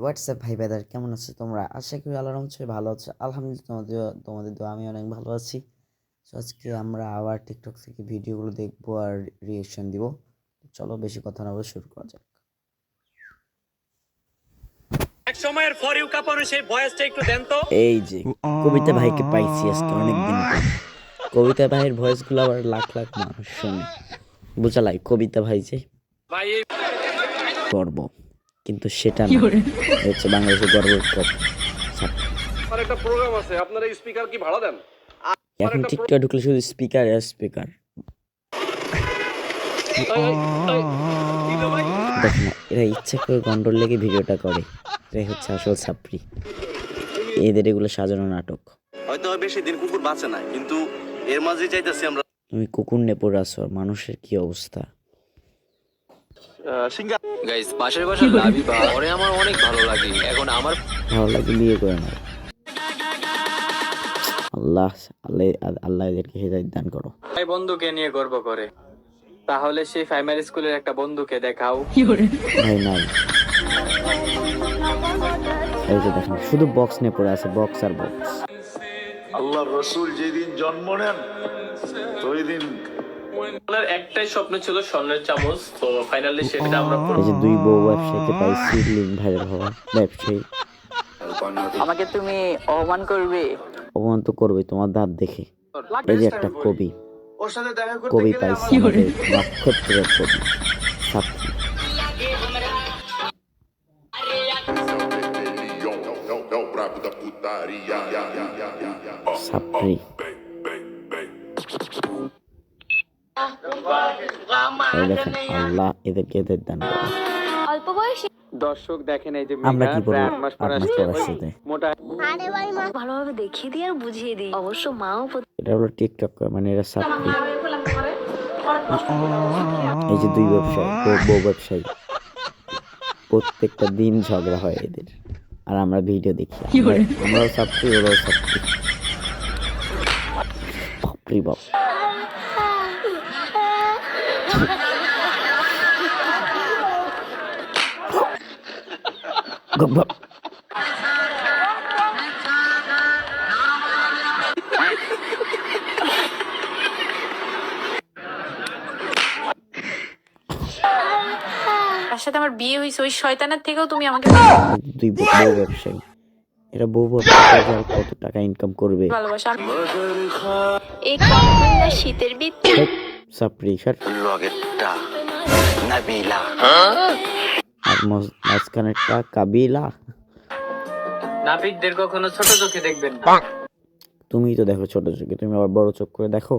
WhatsApp ভাই brother, কেমন আছো তোমরা? আশা করি আল্লাহর রহমতে ভালো আছো। আলহামদুলিল্লাহ, তোমাদের দোয়া আমি অনেক ভালো আছি। সো আজকে আমরা আবার টিকটক থেকে ভিডিওগুলো দেখবো আর রিয়েকশন দিব। চলো বেশি কথা না বলে শুরু করা যাক। এক সময়ের ফর ইউ কাপানো সেই ভয়েসটা একটু দেন তো। এই যে কবিতা ভাইকে পাইছি আজকে অনেকদিন পর। কবিতা ভাইয়ের ভয়েসগুলো আবার লাখ লাখ মানুষ শোনে, বুঝালাই কবিতা ভাই যে ভাই গর্ব, কিন্তু সেটা না, হচ্ছে বাংলাদেশের গর্বের কপ। আমার একটা প্রোগ্রাম আছে, আপনারা স্পিকার কি ভাড়া দেন? এখন টিকটক ঢুকলে শুধু স্পিকার আর স্পিকার। দেখ না, এরা ইচ্ছা করে গন্ডল লেগে ভিডিওটা করে। এরাই হচ্ছে আসল ছাপরি। এদের এগুলো সাজানো নাটক। হয়তো বেশি দিন কুকুর বাঁচে না, কিন্তু এর মাঝে চাইতেছি আমরা তুমি কুকুর নিয়ে পড়ে আসো, মানুষের কি অবস্থা। গাইস পাশের বাসার লাবিবা ওরে আমার অনেক ভালো লাগে। এখন আমার ভালো লাগে বিয়ে করে নাও। আল্লাহ আল্লাহ আল্লাহ এদেরকে হেদায়েত দান করো। ভাই বন্ধুকে নিয়ে গর্ব করে, তাহলে সেই প্রাইমারি স্কুলের একটা বন্ধুকে দেখাও। ভাই নাই, এই যে দেখেন শুধু বক্স নিয়ে পড়ে আছে, বক্স আর বক্স। আল্লাহ রসুল যেদিন জন্ম নেন ওই দিন ওনার একটাই স্বপ্ন ছিল স্বর্ণের চামচ, তো ফাইনালি সেটা আমরা এই যে দুই বউ ব্যবসায়ীকে পাইছি লিঙ্ক ভাইরাল হওয়া ব্যবসায়ী। আমাকে তুমি অপমান করবে? অপমান তো করবে তোমার দাঁত দেখে। এই যে একটা কবি, ওর সাথে দেখা করতে কবি গেলে পাইছি আমাদের নক্ষত্রের কবি ছাত্রী। ছাত্রী এই দেখেন, আল্লাহ এদেরকে এদের দান করে। অল্প বয়সী দর্শক দেখেন এই যে আমরা কি করবো 8 মাস পর 8 মাস আসছে পর আসছে। মোটা আরে ভাই মা ভালোভাবে দেখিয়ে দিই আর বুঝিয়ে দিই, অবশ্য মাও এটা হলো টিকটক, মানে এরা ছাত্রী। এই যে দুই ব্যবসায়ী, বউ ব্যবসায়ী, প্রত্যেকটা দিন ঝগড়া হয় এদের, আর আমরা ভিডিও দেখি। আমরাও ছাত্রী, ওরাও ছাত্রী। বাপরে বাপ, গব্বা। তার সাথে আমার বিয়ে হয়েছে, ওই শয়তানের থেকেও তুমি আমাকে দুই বউ ব্যবসায়ী, এরা বউ ব্যবসায়ী কত টাকা ইনকাম করবে। ভালোবাসা। এই কমলা শীতের বৃত্তি সাপরি শার্ট লগেরটা নাবিলা আর মাঝখানেরটা কাবিলা। নাপিতদের কখনো ছোট চোখে দেখবেন না। তুমি তো দেখো ছোট চোখে, তুমি আবার বড় চোখ করে দেখো।